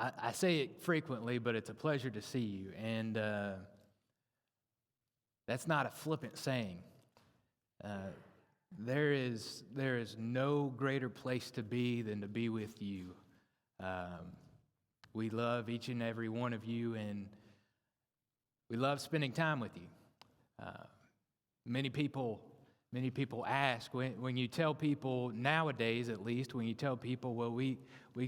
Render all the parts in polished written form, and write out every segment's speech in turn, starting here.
I say it frequently, but it's a pleasure to see you. And that's not a flippant saying. There is no greater place to be than to be with you. We love each and every one of you, and we love spending time with you. Many people ask, when you tell people, nowadays at least, when you tell people, well, we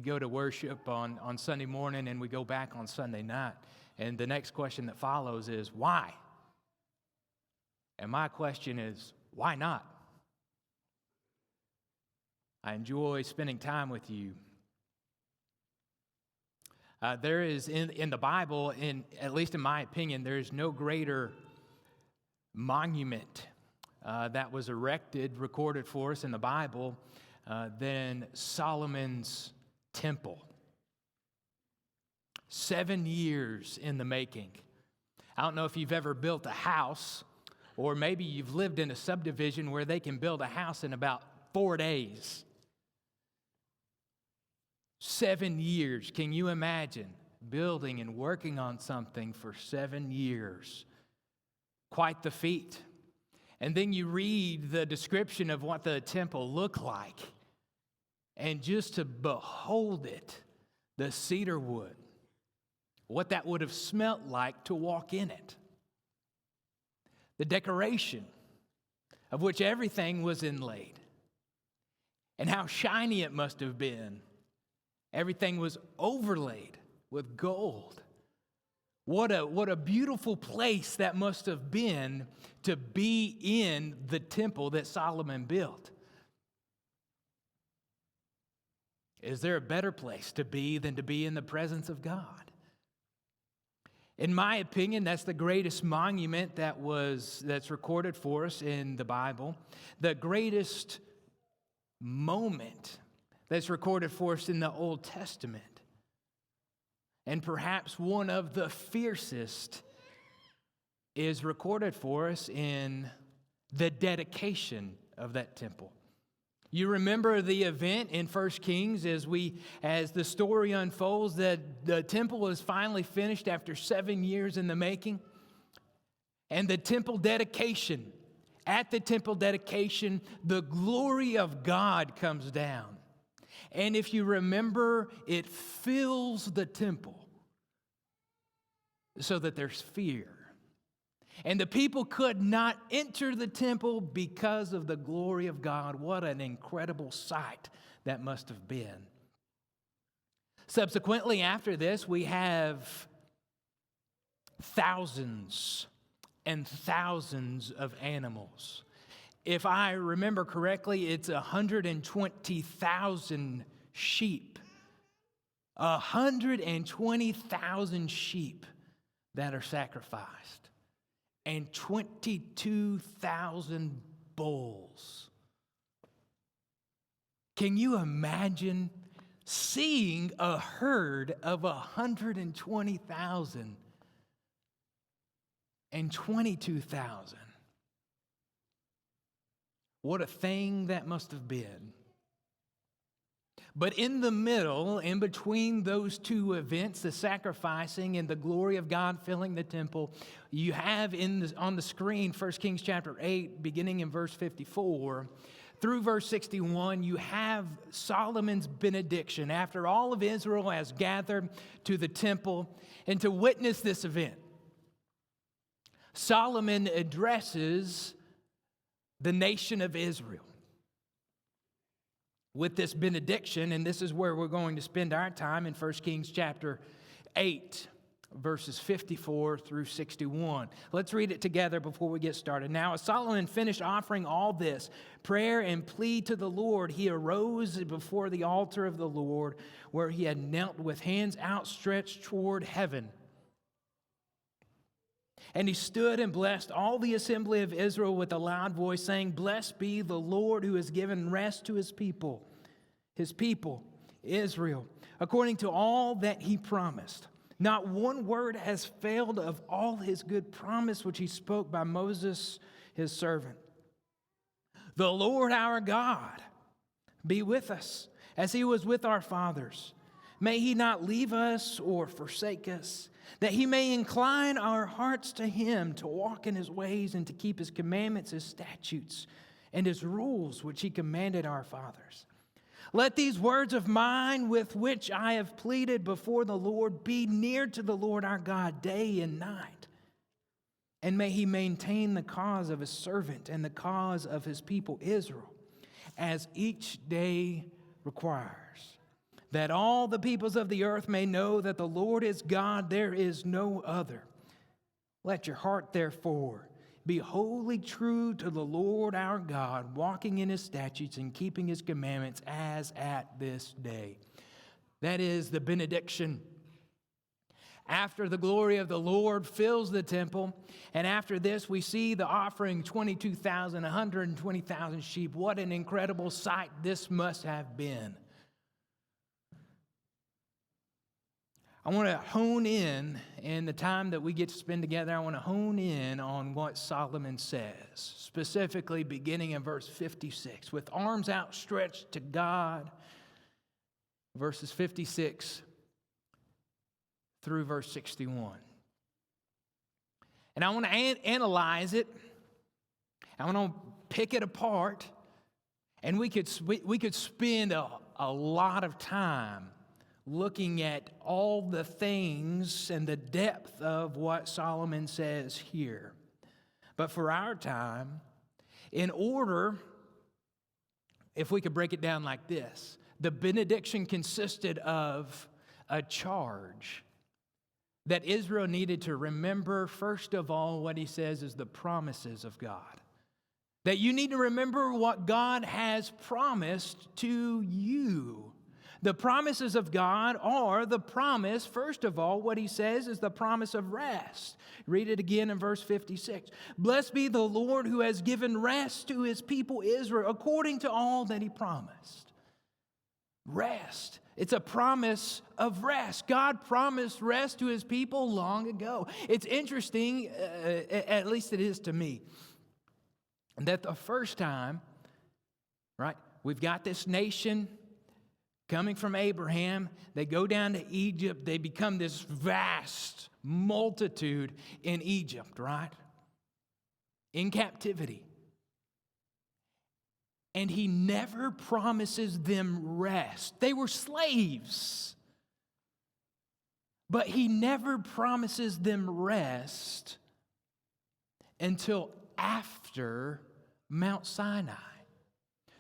go to worship on Sunday morning and we go back on Sunday night. And the next question that follows is, why? And my question is, why not? I enjoy spending time with you. There is, in the Bible, at least in my opinion, there is no greater monument that was recorded for us in the Bible, than Solomon's temple. 7 years in the making. I don't know if you've ever built a house, or maybe you've lived in a subdivision where they can build a house in about 4 days. 7 years. Can you imagine building and working on something for 7 years? Quite the feat. And then you read the description of what the temple looked like. And just to behold it, the cedar wood, what that would have smelt like to walk in it. The decoration, of which everything was inlaid. And how shiny it must have been. Everything was overlaid with gold. What a beautiful place that must have been to be in the temple that Solomon built. Is there a better place to be than to be in the presence of God? In my opinion, that's the greatest monument that's recorded for us in the Bible. The greatest moment that's recorded for us in the Old Testament. And perhaps one of the fiercest is recorded for us in the dedication of that temple. You remember the event in 1 Kings as the story unfolds, that the temple is finally finished after 7 years in the making. And the temple dedication, at the temple dedication, the glory of God comes down. And if you remember, it fills the temple so that there's fear. And the people could not enter the temple because of the glory of God. What an incredible sight that must have been. Subsequently, after this, we have thousands and thousands of animals. If I remember correctly, it's 120,000 sheep. 120,000 sheep that are sacrificed. And 22,000 bulls. Can you imagine seeing a herd of 120,000 and 22,000? What a thing that must have been. But in the middle, in between those two events, the sacrificing and the glory of God filling the temple, you have on the screen 1 Kings chapter 8, beginning in verse 54, through verse 61, you have Solomon's benediction after all of Israel has gathered to the temple and to witness this event. Solomon addresses the nation of Israel with this benediction, and this is where we're going to spend our time in 1 Kings chapter 8, verses 54 through 61. Let's read it together before we get started. Now, as Solomon finished offering all this prayer and plea to the Lord, he arose before the altar of the Lord, where he had knelt with hands outstretched toward heaven. And he stood and blessed all the assembly of Israel with a loud voice, saying, "Blessed be the Lord who has given rest to his people, Israel, according to all that he promised. Not one word has failed of all his good promise, which he spoke by Moses, his servant. The Lord our God be with us, as he was with our fathers. May he not leave us or forsake us, that he may incline our hearts to him, to walk in his ways and to keep his commandments, his statutes, and his rules, which he commanded our fathers. Let these words of mine with which I have pleaded before the Lord be near to the Lord our God day and night. And may he maintain the cause of his servant and the cause of his people Israel, as each day requires, that all the peoples of the earth may know that the Lord is God, there is no other. Let your heart, therefore, be wholly true to the Lord our God, walking in his statutes and keeping his commandments as at this day. That is the benediction. After the glory of the Lord fills the temple, and after this we see the offering 22,000, 120,000 sheep. What an incredible sight this must have been. I want to hone in the time that we get to spend together. I want to hone in on what Solomon says, specifically beginning in verse 56. With arms outstretched to God, verses 56 through verse 61. And I want to analyze it. I want to pick it apart. And we could spend a lot of time looking at all the things and the depth of what Solomon says here. But for our time, in order, if we could break it down like this, the benediction consisted of a charge that Israel needed to remember. First of all, what he says is the promises of God. That you need to remember what God has promised to you. The promises of God are the promise, first of all, what he says is the promise of rest. Read it again in verse 56. Blessed be the Lord who has given rest to his people Israel according to all that he promised. Rest. It's a promise of rest. God promised rest to his people long ago. It's interesting, at least it is to me, that the first time, right, we've got this nation coming from Abraham, they go down to Egypt, they become this vast multitude in Egypt, right? In captivity. And he never promises them rest. They were slaves. But he never promises them rest until after Mount Sinai.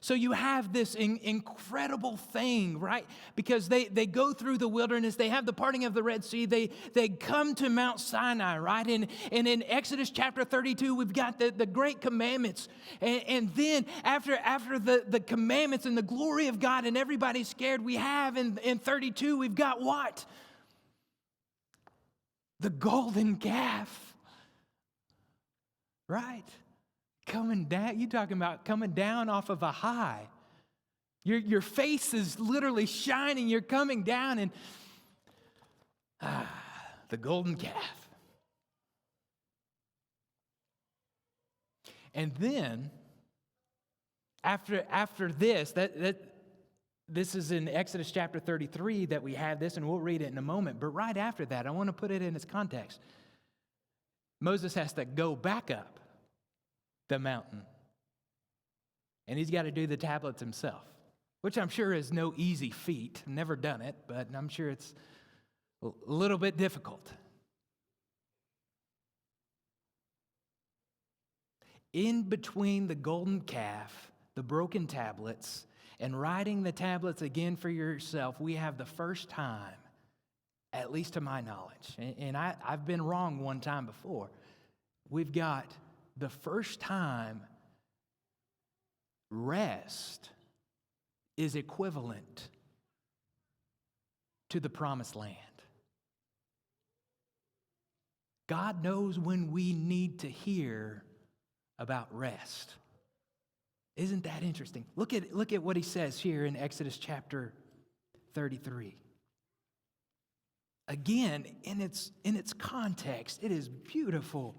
So you have this incredible thing, right? Because they go through the wilderness. They have the parting of the Red Sea. They come to Mount Sinai, right? And in Exodus chapter 32, we've got the great commandments. And then after the commandments and the glory of God and everybody's scared, we have in 32, we've got what? The golden calf, right? Coming down, you talking about coming down off of a high. Your face is literally shining. You're coming down and the golden calf. And then after this, this is in Exodus chapter 33 that we have this, and we'll read it in a moment. But right after that, I want to put it in its context. Moses has to go back up the mountain. And he's got to do the tablets himself, which I'm sure is no easy feat. Never done it, but I'm sure it's a little bit difficult. In between the golden calf, the broken tablets, and writing the tablets again for yourself, we have the first time, at least to my knowledge, and I've been wrong one time before, we've got the first time rest is equivalent to the promised land. God knows when we need to hear about rest. Isn't that interesting? Look at what he says here in Exodus chapter 33. Again, in its context, it is beautiful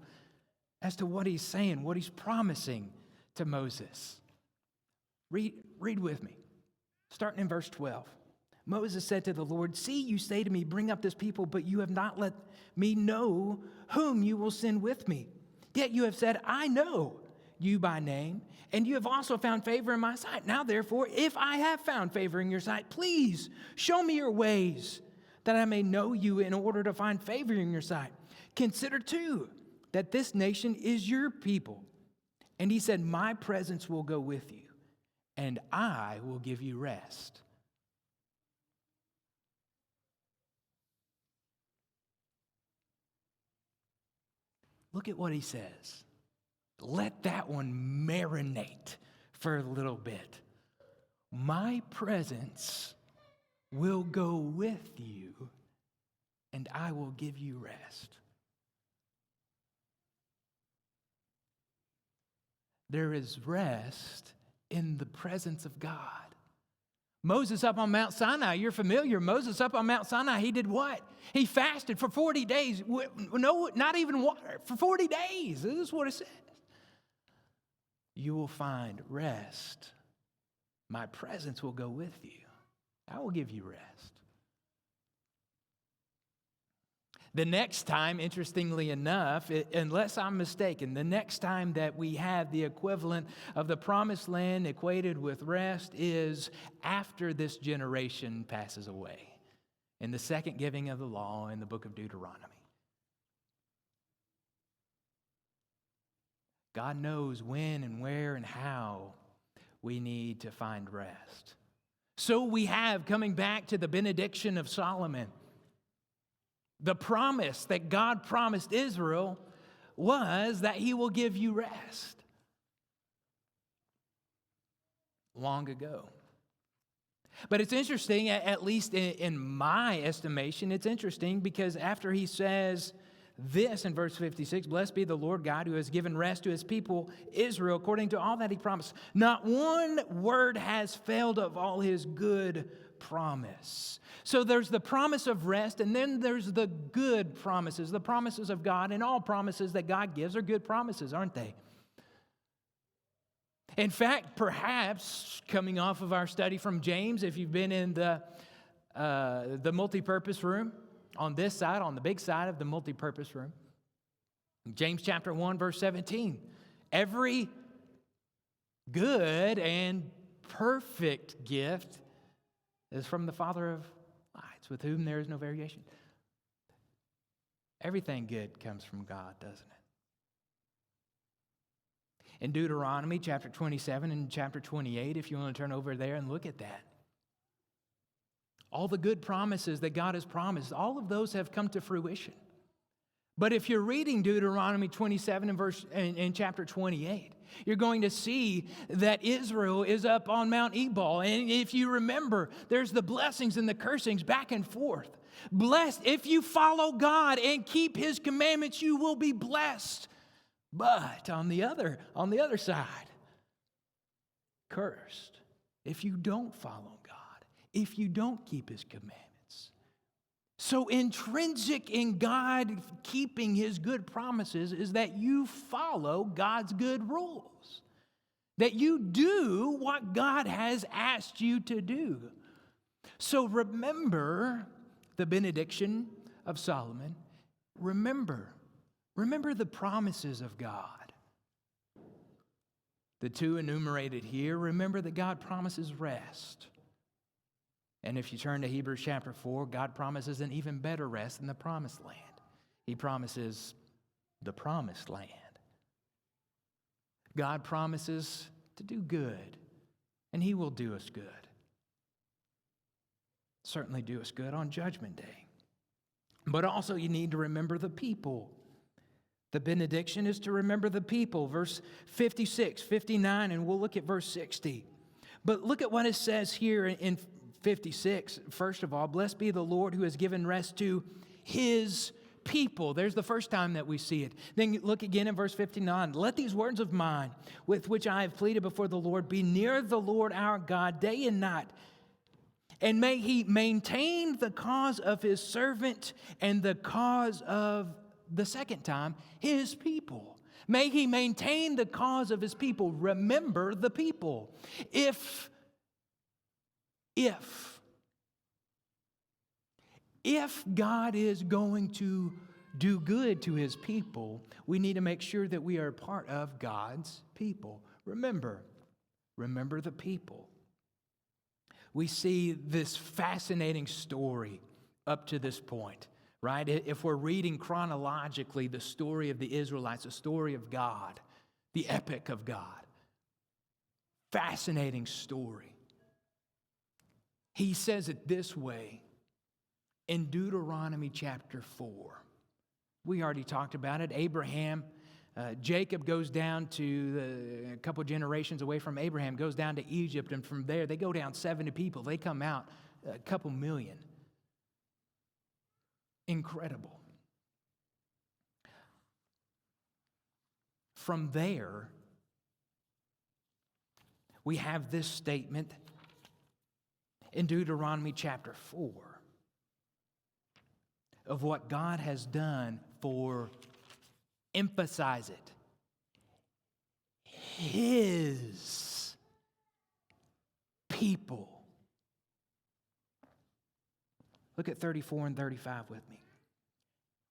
as to what he's saying, what he's promising to Moses. Read with me, starting in verse 12. Moses said to the Lord, "See, you say to me, bring up this people, but you have not let me know whom you will send with me. Yet you have said, I know you by name, and you have also found favor in my sight. Now, therefore, if I have found favor in your sight, please show me your ways, that I may know you in order to find favor in your sight. Consider, too, that this nation is your people." And he said, "My presence will go with you, and I will give you rest." Look at what he says. Let that one marinate for a little bit. My presence will go with you, and I will give you rest. There is rest in the presence of God. Moses up on Mount Sinai, you're familiar. Moses up on Mount Sinai, he did what? He fasted for 40 days. No, not even water. For 40 days. This is what it says. You will find rest. My presence will go with you. I will give you rest. The next time, interestingly enough, unless I'm mistaken, the next time that we have the equivalent of the promised land equated with rest is after this generation passes away, in the second giving of the law in the book of Deuteronomy. God knows when and where and how we need to find rest. So we have, coming back to the benediction of Solomon, the promise that God promised Israel was that he will give you rest. Long ago. But it's interesting, at least in my estimation, it's interesting because after he says this in verse 56, "Blessed be the Lord God who has given rest to his people Israel according to all that he promised. Not one word has failed of all his good promise." So there's the promise of rest, and then there's the good promises, the promises of God, and all promises that God gives are good promises, aren't they? In fact, perhaps coming off of our study from James, if you've been in the multipurpose room, on this side, on the big side of the multipurpose room, James chapter 1, verse 17, every good and perfect gift is from the Father of lights, with whom there is no variation. Everything good comes from God, doesn't it? In Deuteronomy chapter 27 and chapter 28, if you want to turn over there and look at that, all the good promises that God has promised, all of those have come to fruition. But if you're reading Deuteronomy 27 and chapter 28, you're going to see that Israel is up on Mount Ebal. And if you remember, there's the blessings and the cursings back and forth. Blessed, if you follow God and keep his commandments, you will be blessed. But on the other side, cursed if you don't follow God, if you don't keep his commandments. So intrinsic in God keeping his good promises is that you follow God's good rules, that you do what God has asked you to do. So remember the benediction of Solomon. Remember the promises of God. The two enumerated here, remember that God promises rest. And if you turn to Hebrews chapter 4, God promises an even better rest in the promised land. He promises the promised land. God promises to do good, and he will do us good. Certainly do us good on Judgment Day. But also you need to remember the people. The benediction is to remember the people. Verse 56, 59, and we'll look at verse 60. But look at what it says here in 56. First of all, blessed be the Lord who has given rest to his people. There's the first time that we see it. Then look again in verse 59. Let these words of mine, with which I have pleaded before the Lord, be near the Lord our God day and night. And may he maintain the cause of his servant and the cause of the second time, his people. May he maintain the cause of his people. Remember the people. If if God is going to do good to his people, we need to make sure that we are part of God's people. Remember the people. We see this fascinating story up to this point, right? If we're reading chronologically the story of the Israelites, the story of God, the epic of God. Fascinating story. He says it this way in Deuteronomy chapter 4. We already talked about it. Jacob goes down to a couple generations away from Abraham, goes down to Egypt, and from there they go down 70 people. They come out a couple million. Incredible. From there, we have this statement in Deuteronomy chapter 4 of what God has done for, emphasize it, his people. Look at 34 and 35 with me.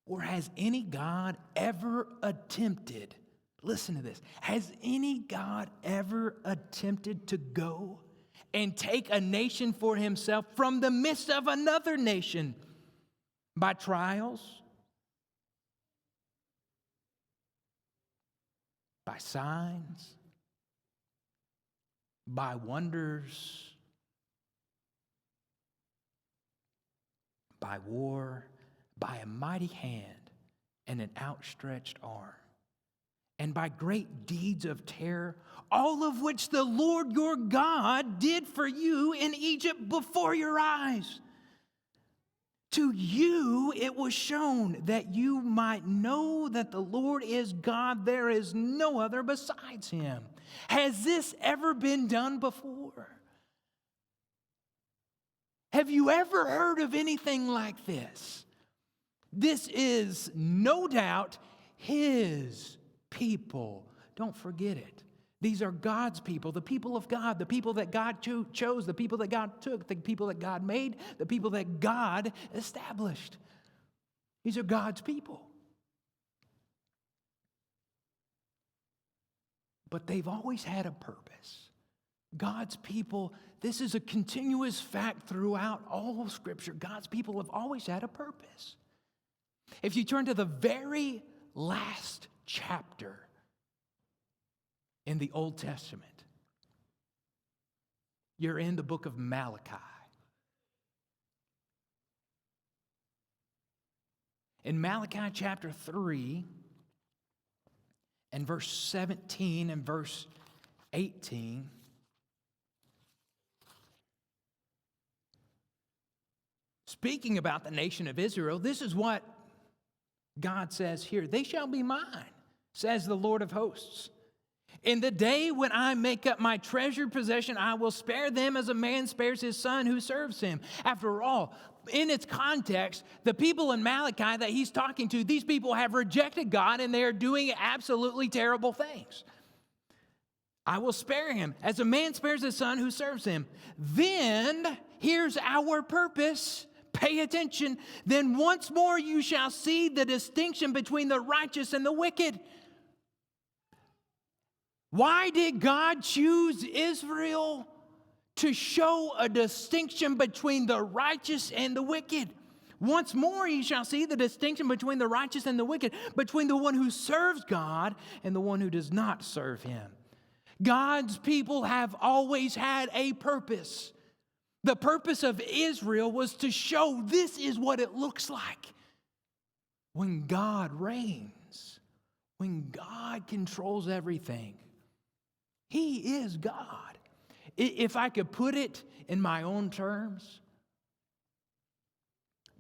Or has any God ever attempted, listen to this, has any God ever attempted to go and take a nation for himself from the midst of another nation by trials, by signs, by wonders, by war, by a mighty hand and an outstretched arm, and by great deeds of terror, all of which the Lord your God did for you in Egypt before your eyes? To you it was shown that you might know that the Lord is God. There is no other besides him. Has this ever been done before? Have you ever heard of anything like this? This is no doubt his people. Don't forget it. These are God's people, the people of God, the people that God chose, the people that God took, the people that God made, the people that God established. These are God's people. But they've always had a purpose. God's people, this is a continuous fact throughout all of Scripture. God's people have always had a purpose. If you turn to the very last chapter in the Old Testament, you're in the book of Malachi. In Malachi chapter 3 and verse 17 and verse 18, speaking about the nation of Israel, this is what God says here. They shall be mine, says the Lord of hosts. In the day when I make up my treasured possession, I will spare them as a man spares his son who serves him. After all, in its context, the people in Malachi that he's talking to, these people have rejected God and they are doing absolutely terrible things. I will spare him as a man spares his son who serves him. Then, here's our purpose. Pay attention. Then once more you shall see the distinction between the righteous and the wicked. Why did God choose Israel? To show a distinction between the righteous and the wicked. Once more you shall see the distinction between the righteous and the wicked, between the one who serves God and the one who does not serve him. God's people have always had a purpose. The purpose of Israel was to show this is what it looks like when God reigns, when God controls everything. He is God. If I could put it in my own terms,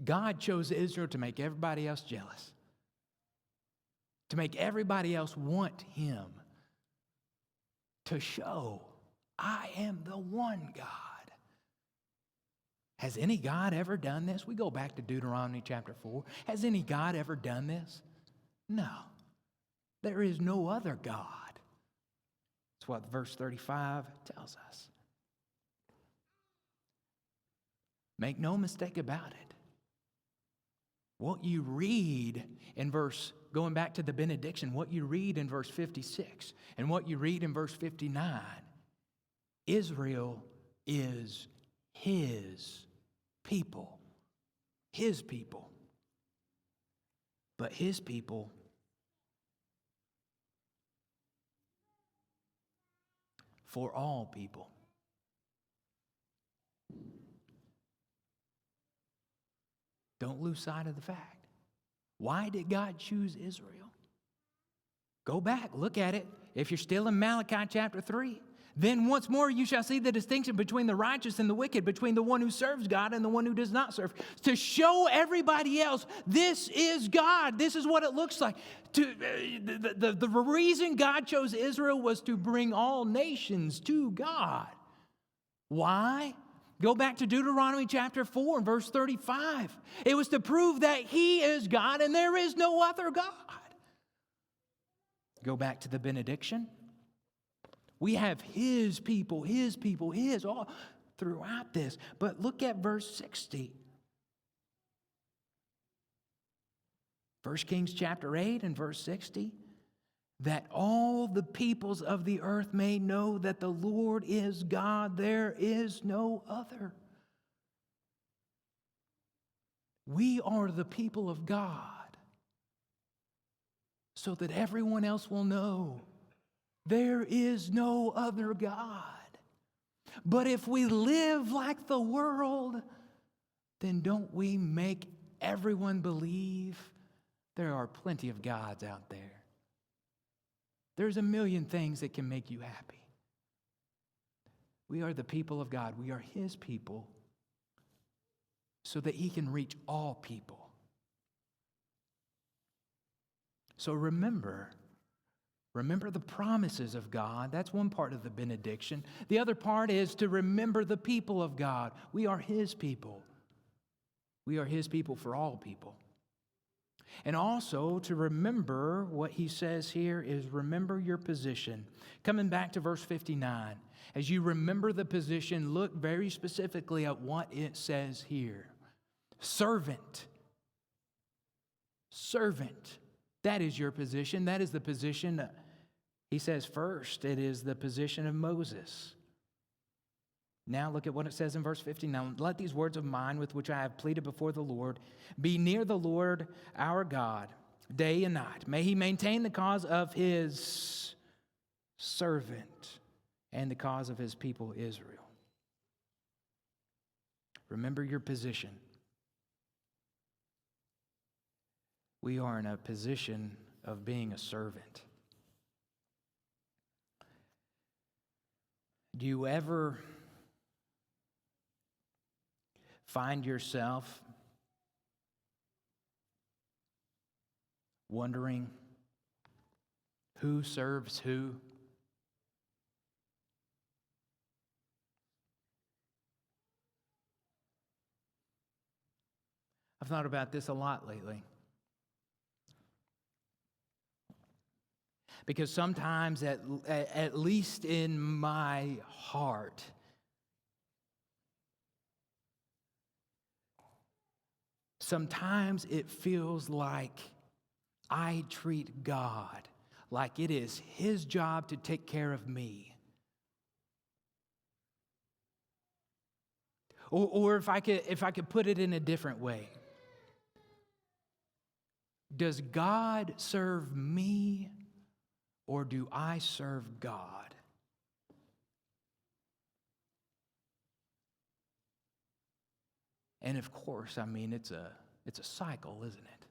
God chose Israel to make everybody else jealous, to make everybody else want him, to show I am the one God. Has any God ever done this? We go back to Deuteronomy chapter 4. Has any God ever done this? No. There is no other God. That's what verse 35 tells us. Make no mistake about it. what you read in going back to the benediction, what you read in verse 56 and what you read in verse 59, Israel is his people. His people. But his people for all people. Don't lose sight of the fact. Why did God choose Israel? Go back, look at it. If you're still in Malachi chapter 3, then once more you shall see the distinction between the righteous and the wicked, between the one who serves God and the one who does not serve. To show everybody else, this is God. This is what it looks like. The reason God chose Israel was to bring all nations to God. Why? Go back to Deuteronomy chapter 4 and verse 35. It was to prove that He is God and there is no other God. Go back to the benediction. We have His people, all throughout this. But look at verse 60. 1 Kings chapter 8 and verse 60. That all the peoples of the earth may know that the Lord is God, there is no other. We are the people of God, so that everyone else will know there is no other God. But if we live like the world, then don't we make everyone believe there are plenty of gods out there? There's a million things that can make you happy. We are the people of God. We are His people so that He can reach all people. So remember the promises of God. That's one part of the benediction. The other part is to remember the people of God. We are His people. We are His people for all people. And also to remember what he says here is remember your position. Coming back to verse 59, as you remember the position, look very specifically at what it says here. Servant. Servant. That is your position. That is the position, he says first, it is the position of Moses. Now look at what it says in verse 59. Let these words of mine with which I have pleaded before the Lord be near the Lord our God day and night. May He maintain the cause of His servant and the cause of His people Israel. Remember your position. We are in a position of being a servant. Do you ever find yourself wondering who serves who? I've thought about this a lot lately. Because sometimes, at least in my heart, sometimes it feels like I treat God like it is His job to take care of me. Or if I could put it in a different way, does God serve me or do I serve God? And of course, I mean, it's a cycle, isn't it?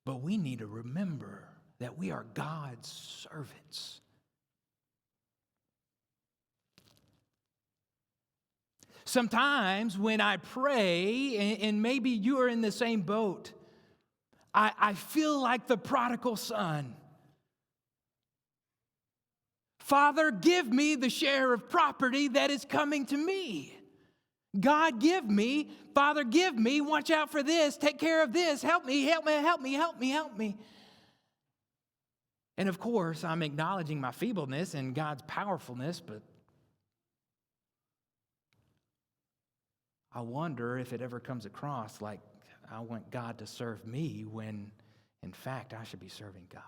But we need to remember that we are God's servants. Sometimes when I pray, and maybe you are in the same boat, I feel like the prodigal son. Father, give me the share of property that is coming to me. God, give me. Father, give me. Watch out for this. Take care of this. Help me, help me, help me, help me, help me. And of course, I'm acknowledging my feebleness and God's powerfulness, but I wonder if it ever comes across like I want God to serve me when, in fact, I should be serving God.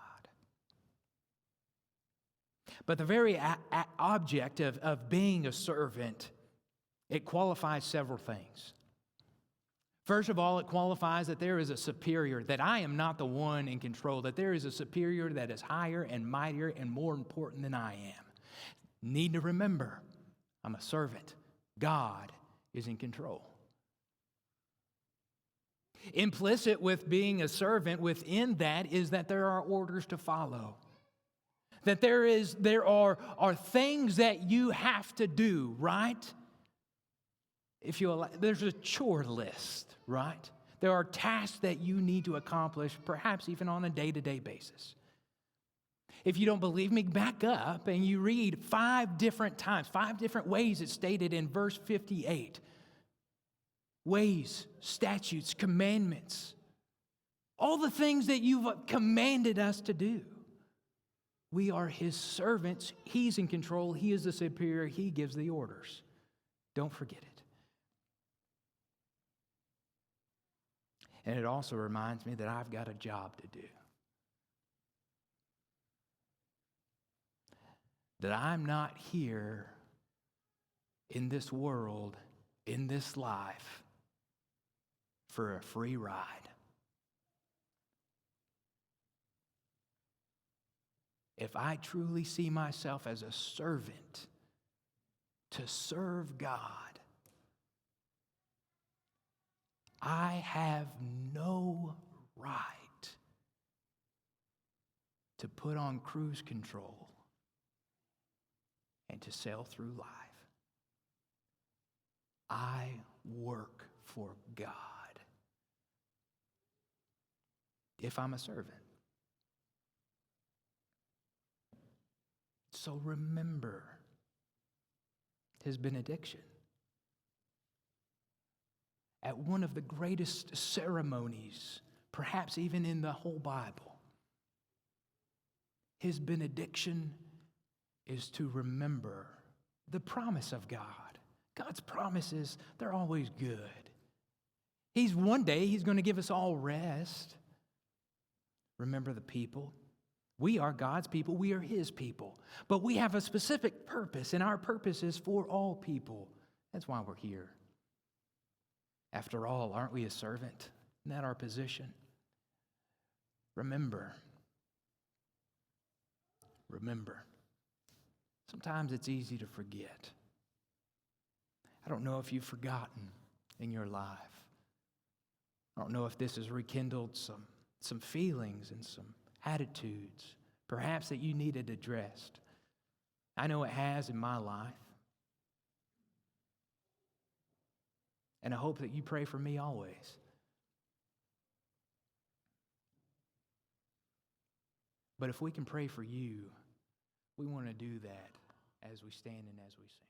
But the very object of being a servant, it qualifies several things. First of all, it qualifies that there is a superior, that I am not the one in control, that there is a superior that is higher and mightier and more important than I am. Need to remember, I'm a servant. God is in control. Implicit with being a servant within that is that there are orders to follow. That there are things that you have to do, right? If you allow, there's a chore list, right? There are tasks that you need to accomplish, perhaps even on a day-to-day basis. If you don't believe me, back up and you read 5 different times, 5 different ways it's stated in verse 58. Ways, statutes, commandments, all the things that you've commanded us to do. We are his servants. He's in control. He is the superior. He gives the orders. Don't forget it. And it also reminds me that I've got a job to do. That I'm not here in this world, in this life, for a free ride. If I truly see myself as a servant to serve God, I have no right to put on cruise control and to sail through life. I work for God if I'm a servant. So remember his benediction. At one of the greatest ceremonies, perhaps even in the whole Bible, his benediction is to remember the promise of God. God's promises, they're always good. One day he's going to give us all rest. Remember the people. We are God's people. We are his people. But we have a specific purpose, and our purpose is for all people. That's why we're here. After all, aren't we a servant? Isn't that our position? Remember. Sometimes it's easy to forget. I don't know if you've forgotten in your life. I don't know if this has rekindled some feelings and some attitudes, perhaps that you needed addressed. I know it has in my life. And I hope that you pray for me always. But if we can pray for you, we want to do that as we stand and as we sing.